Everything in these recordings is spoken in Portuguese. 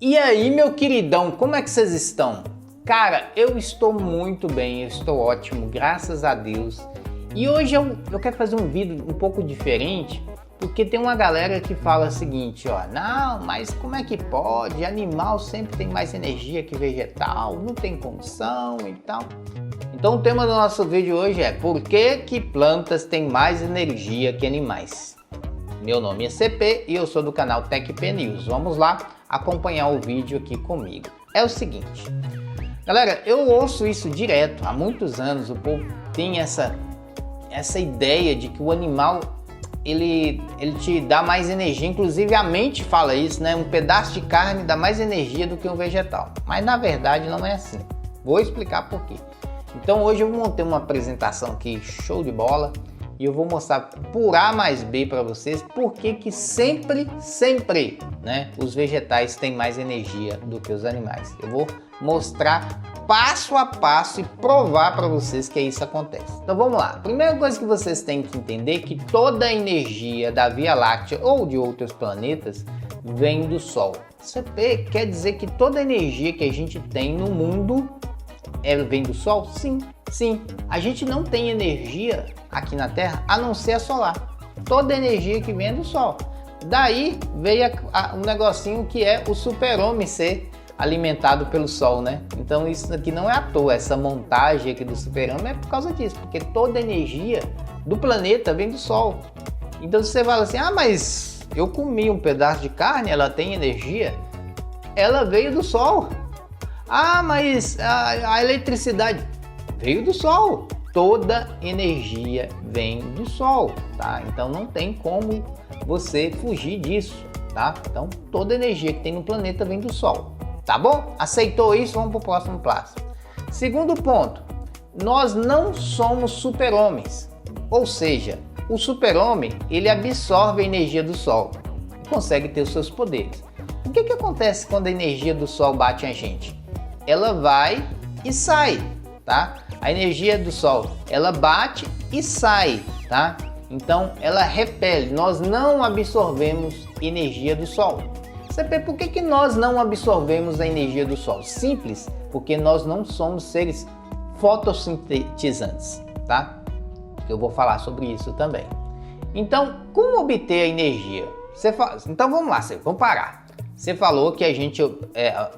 E aí, meu queridão, como é que vocês estão? Cara, eu estou muito bem, eu estou ótimo, graças a Deus. E hoje eu quero fazer um vídeo um pouco diferente, porque tem uma galera que fala o seguinte, ó, não, mas como é que pode? Animal sempre tem mais energia que vegetal, não tem condição e tal. Então o tema do nosso vídeo hoje é por que plantas têm mais energia que animais? Meu nome é CP e eu sou do canal TechP News. Vamos lá acompanhar o vídeo aqui comigo. É o seguinte, galera, eu ouço isso direto, há muitos anos o povo tem essa ideia de que o animal ele te dá mais energia, inclusive a mente fala isso, né? Um pedaço de carne dá mais energia do que um vegetal, mas na verdade não é assim. Vou explicar por quê. Então hoje eu montei uma apresentação aqui show de bola e eu vou mostrar por A mais B para vocês por que sempre, né, os vegetais têm mais energia do que os animais. Eu vou mostrar passo a passo e provar para vocês que isso acontece. Então vamos lá. Primeira coisa que vocês têm que entender é que toda a energia da Via Láctea ou de outros planetas vem do Sol. CP quer dizer que toda a energia que a gente tem no mundo vem do Sol? Sim. A gente não tem energia aqui na Terra a não ser a solar. Toda a energia que vem é do Sol. Daí veio um negocinho que é o super-homem ser alimentado pelo Sol, né? Então isso aqui não é à toa, essa montagem aqui do super-homem é por causa disso, porque toda a energia do planeta vem do Sol. Então você fala assim, mas eu comi um pedaço de carne, ela tem energia? Ela veio do Sol. Mas a eletricidade veio do Sol. Toda energia vem do Sol, tá? Então não tem como você fugir disso, tá? Então toda energia que tem no planeta vem do Sol, tá bom? Aceitou isso? Vamos para o próximo passo. Segundo ponto, nós não somos super-homens, ou seja, o super-homem ele absorve a energia do Sol e consegue ter os seus poderes. O que acontece quando a energia do Sol bate a gente? Ela vai e sai, tá? A energia do Sol, ela bate e sai, tá? Então, ela repele. Nós não absorvemos energia do Sol. CP, por que nós não absorvemos a energia do Sol? Simples, porque nós não somos seres fotossintetizantes, tá? Eu vou falar sobre isso também. Então, como obter a energia? Então, vamos lá, vamos parar. Você falou que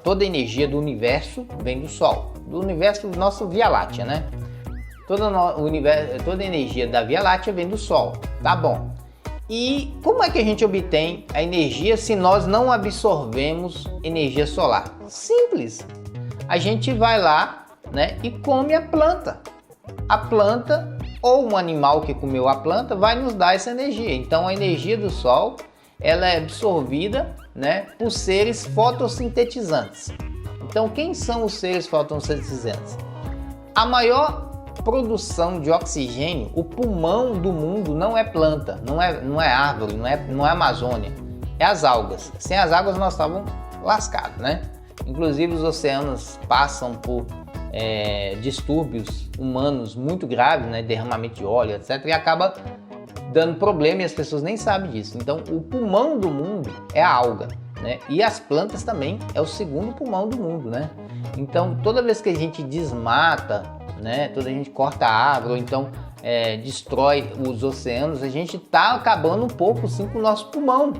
toda a energia do universo vem do Sol, do universo do nosso Via Láctea, né? Toda a energia da Via Láctea vem do Sol, tá bom? E como é que a gente obtém a energia se nós não absorvemos energia solar? Simples, a gente vai lá, né, e come a planta. A planta ou um animal que comeu a planta vai nos dar essa energia. Então a energia do Sol ela é absorvida, né, por seres fotossintetizantes. Então, quem são os seres fotossintetizantes? A maior produção de oxigênio, o pulmão do mundo não é planta, não é árvore, não é Amazônia, é as algas. Sem as águas nós estávamos lascados, né? Inclusive os oceanos passam por distúrbios humanos muito graves, né, derramamento de óleo, etc. E acaba dando problema e as pessoas nem sabem disso. Então o pulmão do mundo é a alga, né? E as plantas também é o segundo pulmão do mundo, né? Então toda vez que a gente desmata, né, toda a gente corta a árvore ou então destrói os oceanos, a gente está acabando um pouco sim com o nosso pulmão,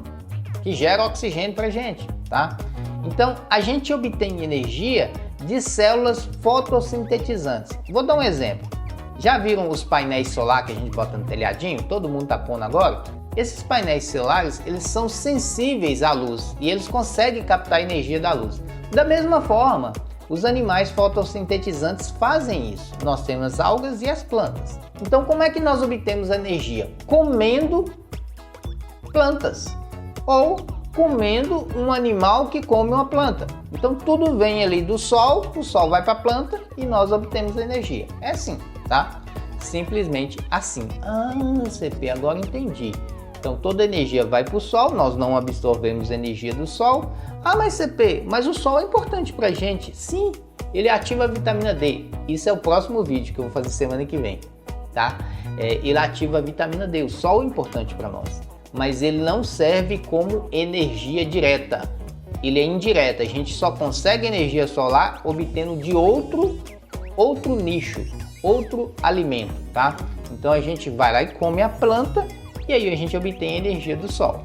que gera oxigênio pra gente, tá? Então a gente obtém energia de células fotossintetizantes. Vou dar um exemplo. Já viram os painéis solares que a gente bota no telhadinho? Todo mundo tá pondo agora? Esses painéis solares, eles são sensíveis à luz e eles conseguem captar a energia da luz. Da mesma forma, os animais fotossintetizantes fazem isso. Nós temos as algas e as plantas. Então, como é que nós obtemos energia? Comendo plantas ou comendo um animal que come uma planta. Então, tudo vem ali do Sol, o Sol vai para a planta e nós obtemos energia. É assim, tá? Simplesmente assim. CP, agora entendi. Então toda a energia vai para o Sol, nós não absorvemos energia do Sol. Mas CP, mas o Sol é importante para a gente. Sim, ele ativa a vitamina D. Isso é o próximo vídeo que eu vou fazer semana que vem, tá? Ele ativa a vitamina D. O Sol é importante para nós, mas ele não serve como energia direta. ele é indireto. A gente só consegue energia solar obtendo de outro nicho, outro alimento, tá? Então a gente vai lá e come a planta e aí a gente obtém energia do sol.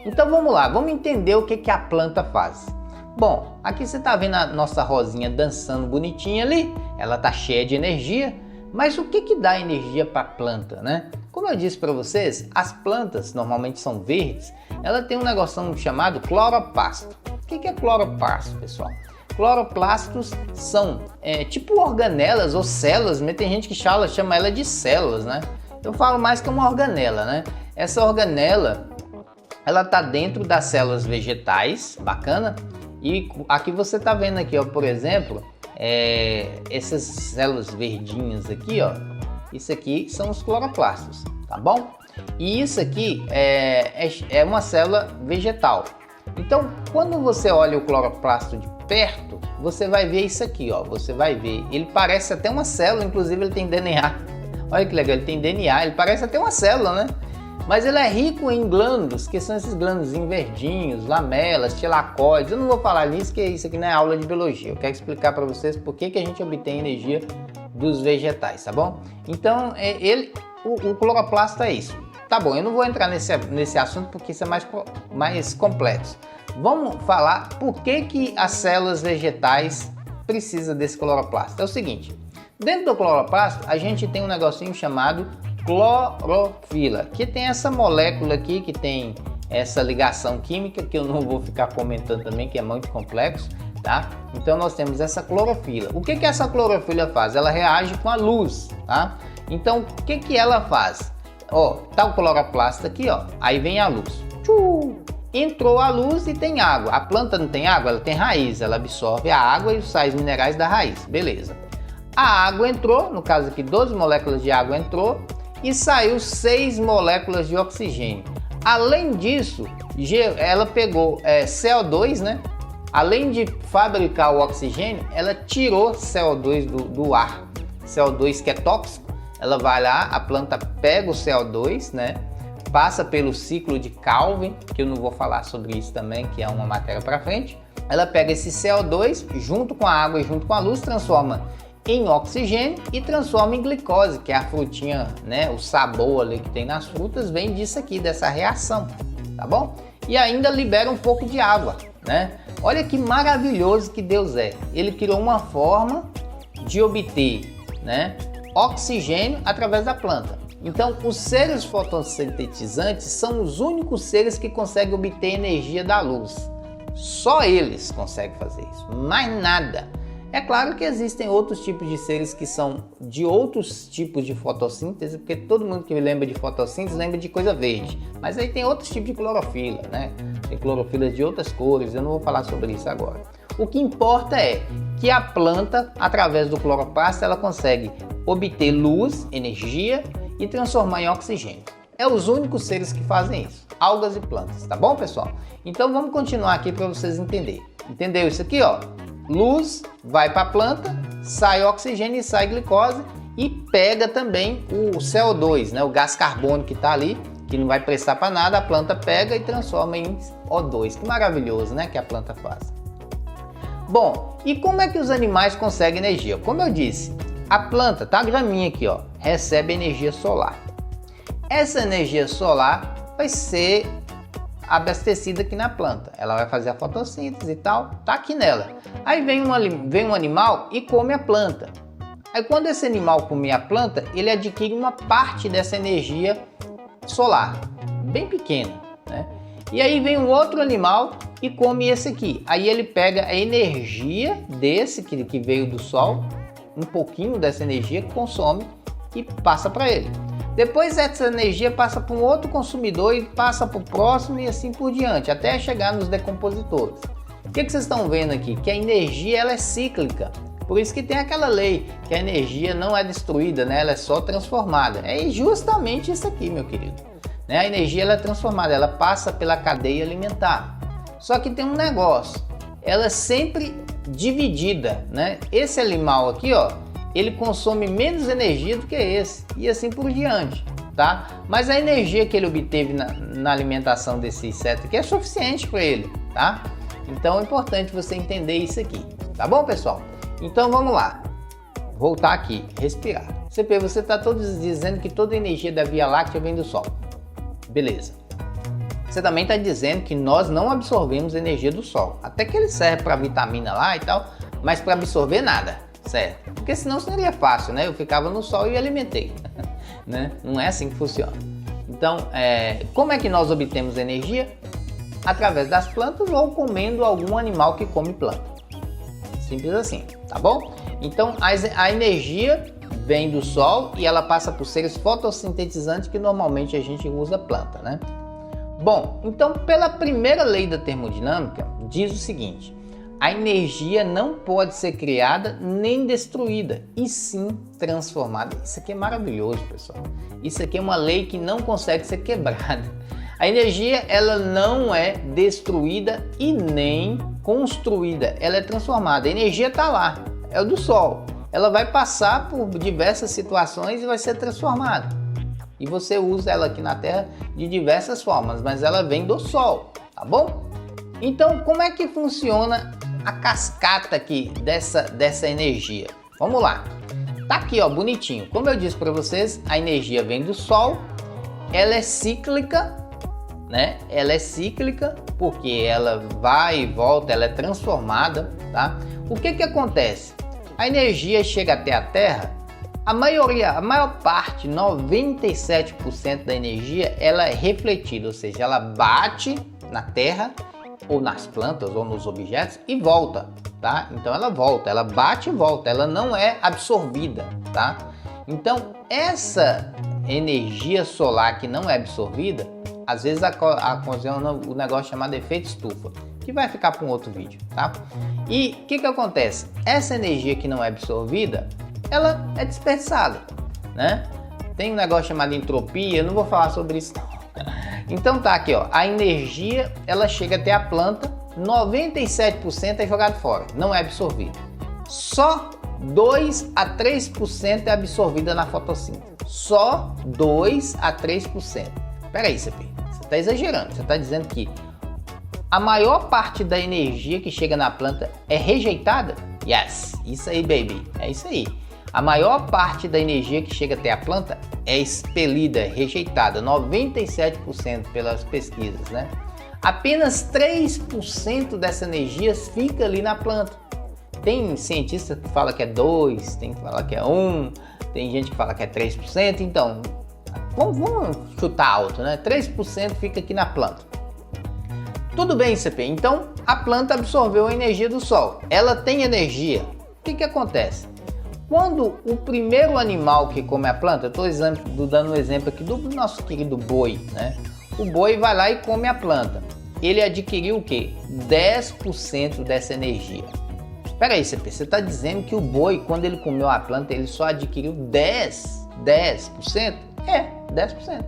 Então vamos lá, vamos entender o que a planta faz. Bom, aqui você está vendo a nossa rosinha dançando bonitinha ali, ela tá cheia de energia, mas o que dá energia para a planta, né? Como eu disse para vocês, as plantas normalmente são verdes, ela tem um negócio chamado cloroplasto. O que é cloroplasto, pessoal? Cloroplastos são tipo organelas ou células, mas tem gente que chama ela de células, né? Eu falo mais que uma organela, né? Essa organela, ela tá dentro das células vegetais, bacana? E aqui você tá vendo aqui, ó, por exemplo, essas células verdinhas aqui, ó, isso aqui são os cloroplastos, tá bom? E isso aqui é uma célula vegetal. Então, quando você olha o cloroplasto de perto, você vai ver isso aqui, ó, você vai ver, ele parece até uma célula, inclusive ele tem DNA. Olha que legal, ele tem DNA, ele parece até uma célula, né? Mas ele é rico em glândulos, que são esses glândulos verdinhos, lamelas, tilacóides. Eu não vou falar nisso, que isso aqui não é aula de biologia. Eu quero explicar para vocês por que a gente obtém energia dos vegetais, tá bom? Então, o cloroplasto é isso. Tá bom, eu não vou entrar nesse assunto porque isso é mais complexo. Vamos falar por que as células vegetais precisam desse cloroplasto. É o seguinte, dentro do cloroplasto a gente tem um negocinho chamado clorofila, que tem essa molécula aqui, que tem essa ligação química, que eu não vou ficar comentando também, que é muito complexo, tá? Então nós temos essa clorofila. O que essa clorofila faz? Ela reage com a luz, tá? Então o que ela faz? Ó, tá o cloroplasto aqui, ó, aí vem a luz. Entrou a luz e tem água. A planta não tem água, ela tem raiz, ela absorve a água e os sais minerais da raiz, beleza. A água entrou, no caso aqui 12 moléculas de água entrou, e saiu 6 moléculas de oxigênio. Além disso, ela pegou CO2, né? Além de fabricar o oxigênio, ela tirou CO2 do ar. CO2 que é tóxico, ela vai lá, a planta pega o CO2, né? Passa pelo ciclo de Calvin, que eu não vou falar sobre isso também, que é uma matéria para frente. Ela pega esse CO2 junto com a água e junto com a luz, transforma em oxigênio e transforma em glicose, que é a frutinha, né, o sabor ali que tem nas frutas vem disso aqui, dessa reação, tá bom? E ainda libera um pouco de água, né? Olha que maravilhoso que Deus é. Ele criou uma forma de obter, né, oxigênio através da planta. Então, os seres fotossintetizantes são os únicos seres que conseguem obter energia da luz. Só eles conseguem fazer isso, mais nada. É claro que existem outros tipos de seres que são de outros tipos de fotossíntese, porque todo mundo que lembra de fotossíntese lembra de coisa verde. Mas aí tem outros tipos de clorofila, né? Tem clorofila de outras cores, eu não vou falar sobre isso agora. O que importa é que a planta, através do cloroplasto, ela consegue obter luz, energia e transformar em oxigênio. É os únicos seres que fazem isso, algas e plantas, tá bom, pessoal? Então vamos continuar aqui para vocês entenderem. Entendeu isso aqui, ó? Luz vai para a planta, sai oxigênio e sai glicose e pega também o CO2, né? O gás carbônico que está ali, que não vai prestar para nada, a planta pega e transforma em O2. Que maravilhoso, né? Que a planta faz. Bom, e como é que os animais conseguem energia? Como eu disse, a planta, tá a graminha aqui, ó, recebe energia solar. Essa energia solar vai ser abastecida aqui na planta. Ela vai fazer a fotossíntese e tal, tá aqui nela. Aí vem um animal e come a planta. Aí quando esse animal come a planta, ele adquire uma parte dessa energia solar, bem pequena, né? E aí vem um outro animal e come esse aqui. Aí ele pega a energia desse que veio do sol, um pouquinho dessa energia, consome e passa para ele. Depois essa energia passa para um outro consumidor e passa para o próximo e assim por diante, até chegar nos decompositores. O que vocês estão vendo aqui? Que a energia ela é cíclica. Por isso que tem aquela lei que a energia não é destruída, né? Ela é só transformada. É justamente isso aqui, meu querido. Né? A energia ela é transformada, ela passa pela cadeia alimentar. Só que tem um negócio, ela é sempre dividida, né? Esse animal aqui, ó, ele consome menos energia do que esse e assim por diante. tá? Mas a energia que ele obteve na alimentação desse inseto aqui é suficiente para ele, tá? Então é importante você entender isso aqui, tá bom, pessoal? Então vamos lá, voltar aqui, respirar. CP, você está dizendo que toda a energia da Via Láctea vem do Sol. Beleza. Você também está dizendo que nós não absorvemos energia do Sol. Até que ele serve para vitamina lá e tal, mas para absorver nada, certo? Porque senão seria fácil, né? Eu ficava no Sol e alimentei, né? Não é assim que funciona. Então, como é que nós obtemos energia? Através das plantas ou comendo algum animal que come planta. Simples assim, tá bom? Então, a energia vem do Sol e ela passa por seres fotossintetizantes que normalmente a gente usa planta, né? Bom, então pela primeira lei da termodinâmica diz o seguinte: a energia não pode ser criada nem destruída, e sim transformada. Isso aqui é maravilhoso, pessoal. Isso aqui é uma lei que não consegue ser quebrada. A energia, ela não é destruída e nem construída, ela é transformada. A energia está lá, é o do Sol. Ela vai passar por diversas situações e vai ser transformada. E você usa ela aqui na Terra de diversas formas, mas ela vem do Sol, tá bom? Então, como é que funciona a cascata aqui dessa energia? Vamos lá. Tá aqui, ó, bonitinho. Como eu disse para vocês, a energia vem do Sol, ela é cíclica, né? Ela é cíclica porque ela vai e volta, ela é transformada, tá? O que que acontece? A energia chega até a Terra. A maior parte, 97% da energia, ela é refletida, ou seja, ela bate na terra, ou nas plantas, ou nos objetos e volta, tá? Então ela volta, ela bate e volta, ela não é absorvida, tá? Então essa energia solar que não é absorvida, às vezes ocasiona um negócio chamado efeito estufa, que vai ficar para um outro vídeo, tá? E o que acontece? Essa energia que não é absorvida, ela é desperdiçada, né? Tem um negócio chamado entropia, eu não vou falar sobre isso não. Então tá aqui, ó, a energia, ela chega até a planta, 97% é jogado fora, não é absorvido. Só 2 a 3% é absorvida na fotossíntese. Só 2 a 3%. Peraí, CP, você tá exagerando, você tá dizendo que a maior parte da energia que chega na planta é rejeitada? Yes, isso aí, baby, é isso aí. A maior parte da energia que chega até a planta é expelida, rejeitada, 97% pelas pesquisas, né? Apenas 3% dessa energia fica ali na planta. Tem cientista que fala que é 2%, tem que falar que é 1%, tem gente que fala que é 3%, então vamos chutar alto, né? 3% fica aqui na planta. Tudo bem, CP, então a planta absorveu a energia do Sol, ela tem energia. O que acontece? Quando o primeiro animal que come a planta, eu estou dando um exemplo aqui do nosso querido boi, né? O boi vai lá e come a planta. Ele adquiriu o quê? 10% dessa energia. Espera aí, CP, você está dizendo que o boi, quando ele comeu a planta, ele só adquiriu 10%? É, 10%.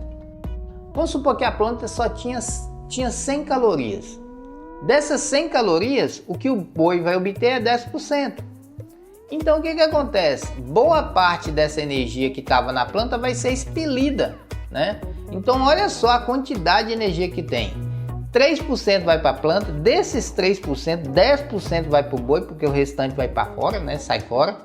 Vamos supor que a planta só tinha 100 calorias. Dessas 100 calorias, o que o boi vai obter é 10%. Então o que acontece? Boa parte dessa energia que estava na planta vai ser expelida, né? Então olha só a quantidade de energia que tem. 3% vai para a planta, desses 3%, 10% vai para o boi, porque o restante vai para fora, né? Sai fora.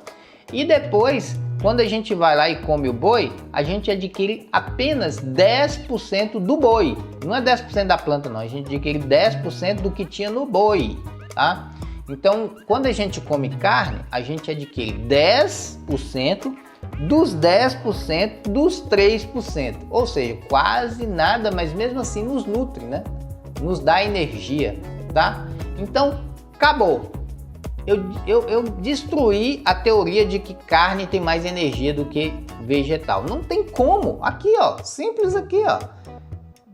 E depois, quando a gente vai lá e come o boi, a gente adquire apenas 10% do boi. Não é 10% da planta não, a gente adquire 10% do que tinha no boi, tá? Então, quando a gente come carne, a gente adquire 10% dos 10% dos 3%. Ou seja, quase nada, mas mesmo assim nos nutre, né? Nos dá energia, tá? Então, acabou. Eu destruí a teoria de que carne tem mais energia do que vegetal. Não tem como. Aqui, ó, simples aqui, ó.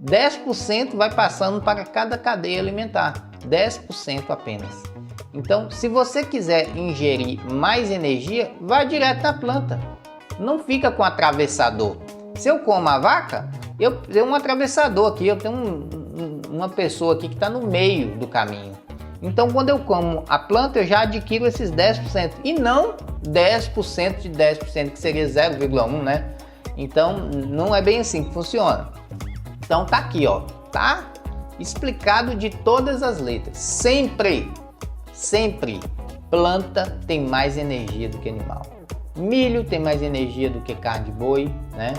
10% vai passando para cada cadeia alimentar. 10% apenas. Então, se você quiser ingerir mais energia, vai direto na planta. Não fica com atravessador. Se eu como a vaca, eu tenho um atravessador aqui, eu tenho uma pessoa aqui que está no meio do caminho. Então, quando eu como a planta, eu já adquiro esses 10%. E não 10% de 10%, que seria 0,1, né? Então não é bem assim que funciona. Então tá aqui, ó, tá explicado de todas as letras. Sempre planta tem mais energia do que animal. Milho tem mais energia do que carne de boi, né?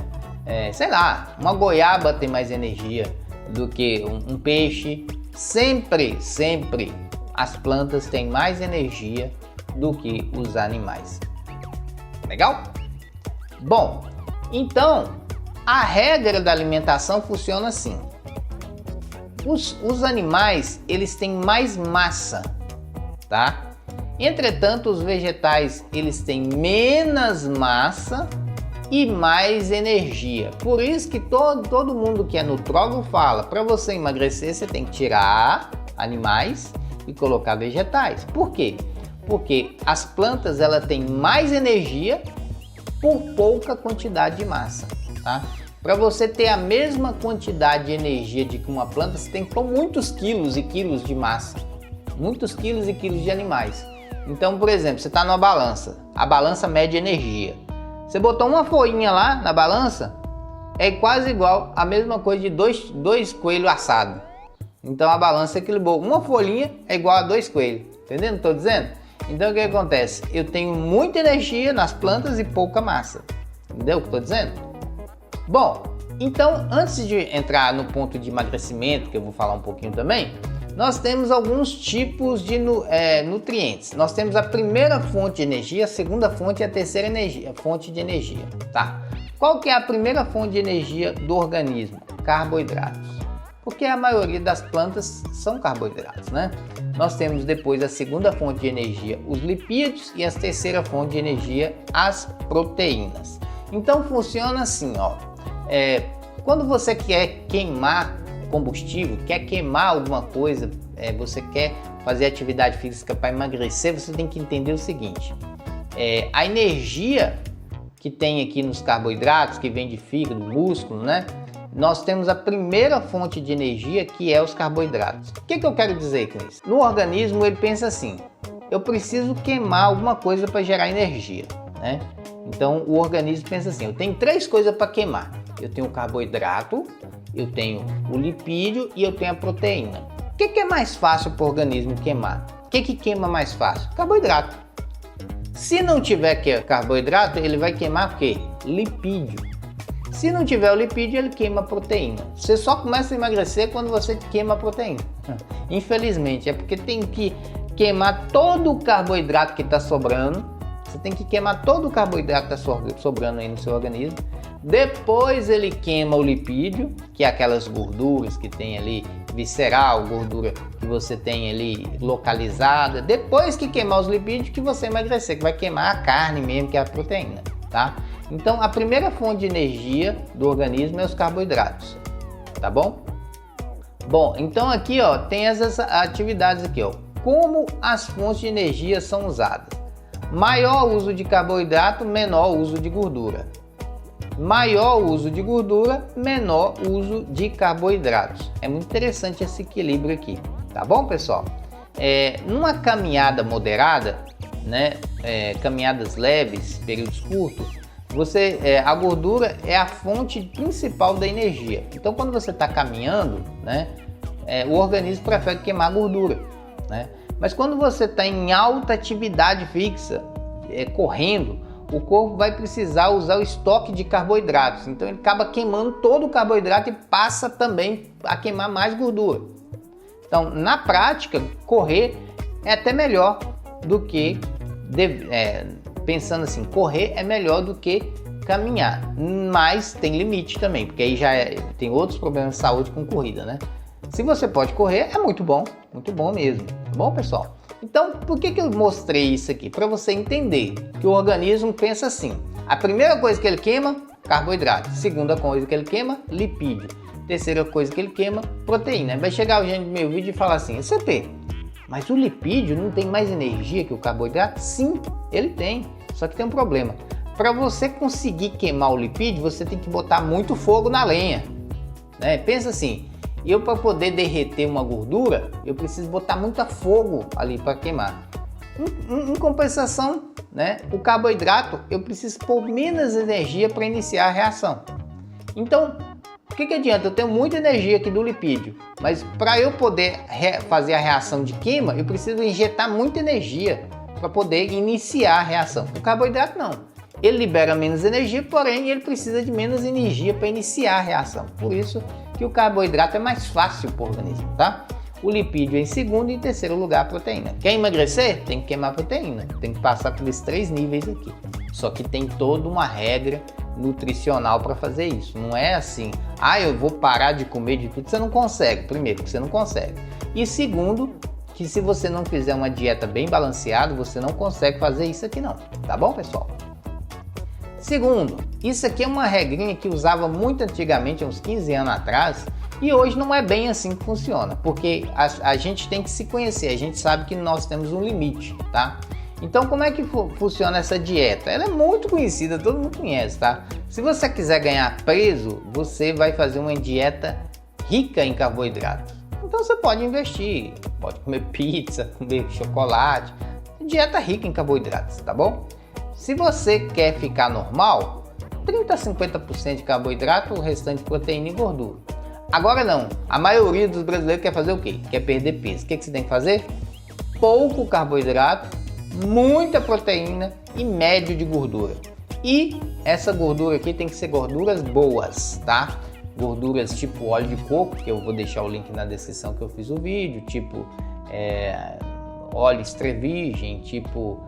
Sei lá, uma goiaba tem mais energia do que um peixe. Sempre as plantas têm mais energia do que os animais. Legal? Bom, então a regra da alimentação funciona assim. Os animais, eles têm mais massa, tá? Entretanto, os vegetais, eles têm menos massa e mais energia. Por isso que todo mundo que é nutrólogo fala, para você emagrecer, você tem que tirar animais e colocar vegetais. Por quê? Porque as plantas, ela têm mais energia por pouca quantidade de massa, tá? Para você ter a mesma quantidade de energia de que uma planta, você tem que pôr muitos quilos e quilos de massa, muitos quilos e quilos de animais. Então, por exemplo, você está numa balança, a balança mede energia. Você botou uma folhinha lá na balança, é quase igual a mesma coisa de dois coelhos assados. Então a balança equilibrou. Uma folhinha é igual a 2 coelhos. Entendendo o que estou dizendo? Então o que acontece? Eu tenho muita energia nas plantas e pouca massa. Entendeu o que estou dizendo? Bom, então antes de entrar no ponto de emagrecimento, que eu vou falar um pouquinho também, nós temos alguns tipos de nutrientes. Nós temos a primeira fonte de energia, a segunda fonte e a terceira fonte de energia, tá? Qual que é a primeira fonte de energia do organismo? Carboidratos. Porque a maioria das plantas são carboidratos, né? Nós temos depois a segunda fonte de energia, os lipídios, e a terceira fonte de energia, as proteínas. Então funciona assim, ó. Quando você quer queimar combustível, quer queimar alguma coisa, você quer fazer atividade física para emagrecer, você tem que entender o seguinte: a energia que tem aqui nos carboidratos, que vem de fígado, músculo, né? Nós temos a primeira fonte de energia, que é os carboidratos. O que eu quero dizer com isso? No organismo ele pensa assim: eu preciso queimar alguma coisa para gerar energia, né? Então o organismo pensa assim: eu tenho 3 coisas para queimar. Eu tenho o carboidrato, eu tenho o lipídio e eu tenho a proteína. O que é mais fácil para o organismo queimar? O que queima mais fácil? Carboidrato. Se não tiver carboidrato, ele vai queimar o quê? Lipídio. Se não tiver o lipídio, ele queima a proteína. Você só começa a emagrecer quando você queima a proteína. Infelizmente, é porque tem que queimar todo o carboidrato que está sobrando. Você tem que queimar todo o carboidrato que está sobrando aí no seu organismo. Depois ele queima o lipídio, que é aquelas gorduras que tem ali, visceral, gordura que você tem ali localizada. Depois que queimar os lipídios, que você emagrecer, que vai queimar a carne mesmo, que é a proteína, tá? Então a primeira fonte de energia do organismo é os carboidratos, tá bom? Bom, então aqui, ó, tem essas atividades aqui, ó. Como as fontes de energia são usadas? Maior uso de carboidrato, menor uso de gordura. Maior uso de gordura, menor uso de carboidratos. É muito interessante esse equilíbrio aqui, tá bom, pessoal? Numa caminhada moderada, né, caminhadas leves, períodos curtos, a gordura é a fonte principal da energia. Então, quando você está caminhando, né, o organismo prefere queimar gordura, né? Mas quando você está em alta atividade fixa, correndo, o corpo vai precisar usar o estoque de carboidratos. Então ele acaba queimando todo o carboidrato e passa também a queimar mais gordura. Então, na prática, correr é até melhor do que, pensando assim, correr é melhor do que caminhar. Mas tem limite também, porque aí já tem outros problemas de saúde com corrida, né? Se você pode correr, é muito bom mesmo. Tá bom, pessoal? Então, por que eu mostrei isso aqui? Para você entender que o organismo pensa assim: a primeira coisa que ele queima, carboidrato. Segunda coisa que ele queima, lipídio. Terceira coisa que ele queima, proteína. Vai chegar alguém no meu vídeo e falar assim: CP, mas o lipídio não tem mais energia que o carboidrato? Sim, ele tem. Só que tem um problema. Para você conseguir queimar o lipídio, você tem que botar muito fogo na lenha, né? Pensa assim: para poder derreter uma gordura, eu preciso botar muito fogo ali para queimar. Em compensação, né, o carboidrato eu preciso pôr menos energia para iniciar a reação. Então, o que adianta? Eu tenho muita energia aqui do lipídio, mas para eu poder fazer a reação de queima, eu preciso injetar muita energia para poder iniciar a reação. O carboidrato não. Ele libera menos energia, porém ele precisa de menos energia para iniciar a reação. Por isso que o carboidrato é mais fácil para o organismo, tá? O lipídio em segundo e em terceiro lugar a proteína. Quer emagrecer? Tem que queimar proteína. Tem que passar pelos 3 níveis aqui. Só que tem toda uma regra nutricional para fazer isso. Não é assim, eu vou parar de comer de tudo. Você não consegue. Primeiro, você não consegue. E segundo, que se você não fizer uma dieta bem balanceada, você não consegue fazer isso aqui não. Tá bom, pessoal? Segundo, isso aqui é uma regrinha que usava muito antigamente, uns 15 anos atrás, e hoje não é bem assim que funciona, porque a gente tem que se conhecer, a gente sabe que nós temos um limite, tá? Então como é que funciona essa dieta? Ela é muito conhecida, todo mundo conhece, tá? Se você quiser ganhar peso, você vai fazer uma dieta rica em carboidratos. Então você pode investir, pode comer pizza, comer chocolate, dieta rica em carboidratos, tá bom? Se você quer ficar normal, 30 a 50% de carboidrato, o restante proteína e gordura. Agora não, a maioria dos brasileiros quer fazer o quê? Quer perder peso. O que você tem que fazer? Pouco carboidrato, muita proteína e médio de gordura. E essa gordura aqui tem que ser gorduras boas, tá? Gorduras tipo óleo de coco, que eu vou deixar o link na descrição que eu fiz o vídeo, tipo óleo extra virgem, tipo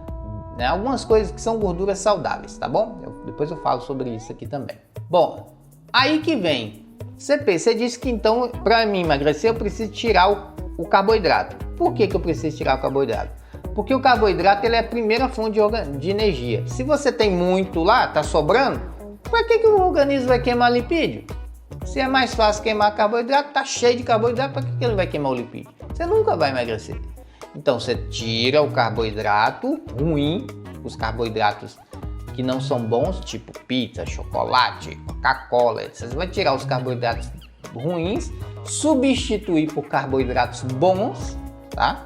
algumas coisas que são gorduras saudáveis, tá bom? Depois eu falo sobre isso aqui também. Bom, aí que vem. Você disse que então para mim emagrecer eu preciso tirar o carboidrato. Por que eu preciso tirar o carboidrato? Porque o carboidrato ele é a primeira fonte de energia. Se você tem muito lá, tá sobrando, para que o organismo vai queimar lipídio? Se é mais fácil queimar carboidrato, tá cheio de carboidrato, para que ele vai queimar o lipídio? Você nunca vai emagrecer. Então você tira o carboidrato ruim, os carboidratos que não são bons, tipo pizza, chocolate, Coca-Cola, você vai tirar os carboidratos ruins, substituir por carboidratos bons, tá?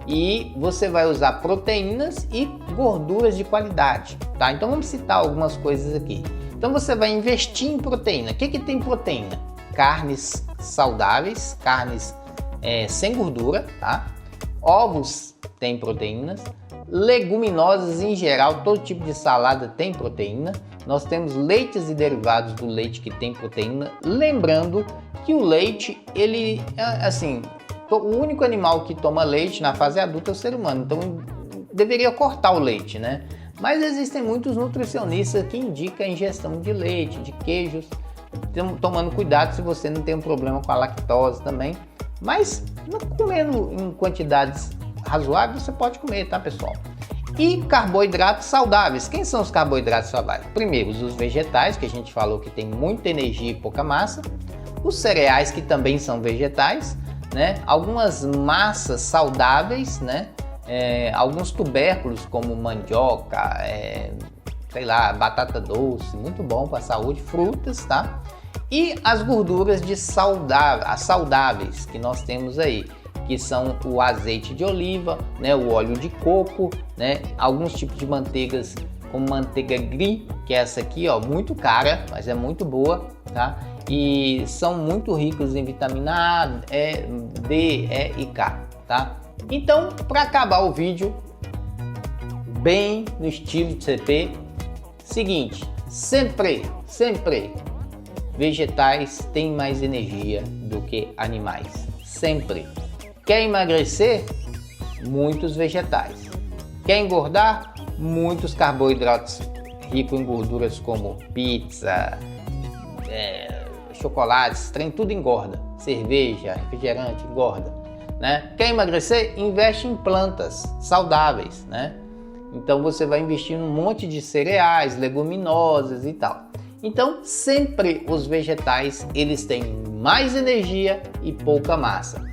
E você vai usar proteínas e gorduras de qualidade, tá? Então vamos citar algumas coisas aqui. Então você vai investir em proteína. O que tem proteína? Carnes saudáveis, carnes sem gordura, tá? Ovos têm proteínas, leguminosas em geral, todo tipo de salada tem proteína. Nós temos leites e derivados do leite que tem proteína. Lembrando que o leite, ele assim, o único animal que toma leite na fase adulta é o ser humano, então deveria cortar o leite, né? Mas existem muitos nutricionistas que indicam a ingestão de leite, de queijos, tomando cuidado se você não tem um problema com a lactose também. Mas comendo em quantidades razoáveis você pode comer, tá, pessoal? E carboidratos saudáveis. Quem são os carboidratos saudáveis? Primeiro, os vegetais, que a gente falou que tem muita energia e pouca massa. Os cereais, que também são vegetais, né? Algumas massas saudáveis, né? Alguns tubérculos como mandioca, sei lá, batata doce, muito bom para a saúde, frutas, tá? E as gorduras as saudáveis que nós temos aí, que são o azeite de oliva, né, o óleo de coco, né, alguns tipos de manteigas, como manteiga ghee, que é essa aqui, ó, muito cara, mas é muito boa, tá? E são muito ricos em vitamina A, D, E e K, tá? Então, para acabar o vídeo bem no estilo de CP, seguinte, sempre vegetais têm mais energia do que animais, sempre. Quer emagrecer? Muitos vegetais. Quer engordar? Muitos carboidratos ricos em gorduras como pizza, chocolates, trem, tudo engorda. Cerveja, refrigerante, engorda, né? Quer emagrecer? Investe em plantas saudáveis, né? Então você vai investir num monte de cereais, leguminosas e tal. Então sempre os vegetais eles têm mais energia e pouca massa.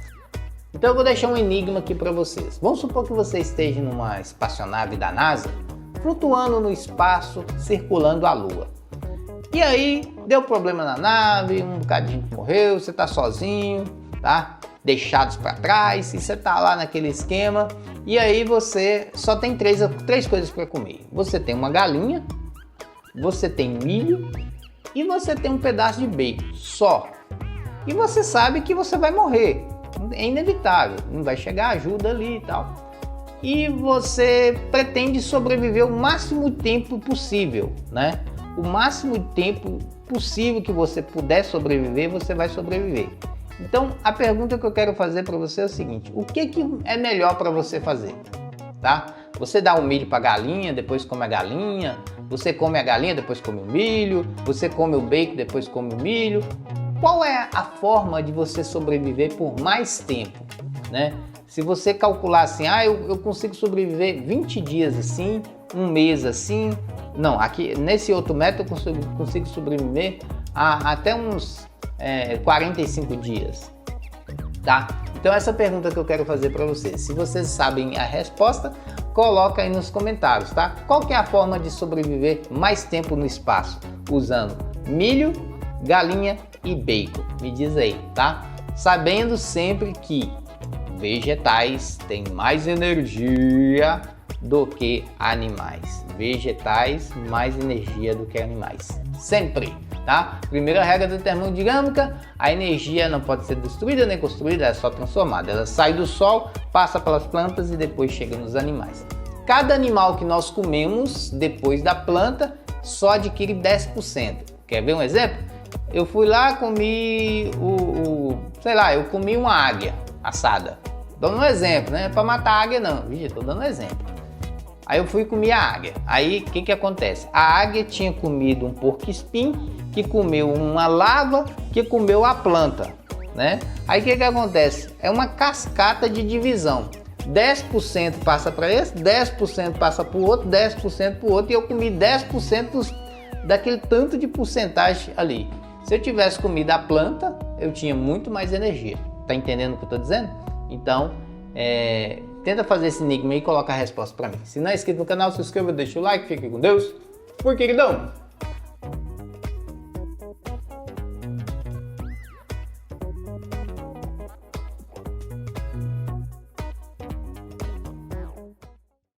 Então eu vou deixar um enigma aqui para vocês. Vamos supor que você esteja numa espaçonave da NASA, flutuando no espaço, circulando a Lua. E aí deu problema na nave, um bocado de gente morreu, você está sozinho, tá? deixados para trás, e você tá lá naquele esquema, e aí você só tem três coisas para comer. Você tem uma galinha, você tem milho e você tem um pedaço de bacon, só. E você sabe que você vai morrer, é inevitável, não vai chegar ajuda ali e tal. E você pretende sobreviver o máximo tempo possível, né? O máximo tempo possível que você puder sobreviver, você vai sobreviver. Então, a pergunta que eu quero fazer para você é o seguinte: o que é melhor para você fazer, tá? Você dá o milho para a galinha, depois come a galinha, você come a galinha, depois come o milho, você come o bacon, depois come o milho. Qual é a forma de você sobreviver por mais tempo, né? Se você calcular assim, eu consigo sobreviver 20 dias assim, um mês assim, não, aqui nesse outro método eu consigo sobreviver até uns 45 dias, tá? Então essa pergunta que eu quero fazer para vocês, se vocês sabem a resposta, coloca aí nos comentários, tá? Qual que é a forma de sobreviver mais tempo no espaço usando milho, galinha e bacon? Me diz aí, tá? Sabendo sempre que vegetais têm mais energia do que animais. Vegetais mais energia do que animais. Sempre, tá? Primeira regra da termodinâmica: a energia não pode ser destruída nem construída, ela é só transformada. Ela sai do sol, passa pelas plantas e depois chega nos animais. Cada animal que nós comemos depois da planta só adquire 10%. Quer ver um exemplo? Eu fui lá, comi eu comi uma águia assada. Dando um exemplo, né? Para matar a águia não, tô dando um exemplo. Aí eu fui e comi a águia. Aí o que acontece? A águia tinha comido um porco-espinho, que comeu uma larva, que comeu a planta, né? Aí o que acontece? É uma cascata de divisão. 10% passa para esse, 10% passa para o outro, 10% para o outro, e eu comi 10% daquele tanto de porcentagem ali. Se eu tivesse comido a planta, eu tinha muito mais energia. Tá entendendo o que eu tô dizendo? Então, tenta fazer esse enigma e coloca a resposta para mim. Se não é inscrito no canal, se inscreva, deixa o like, fique com Deus. Fui, queridão!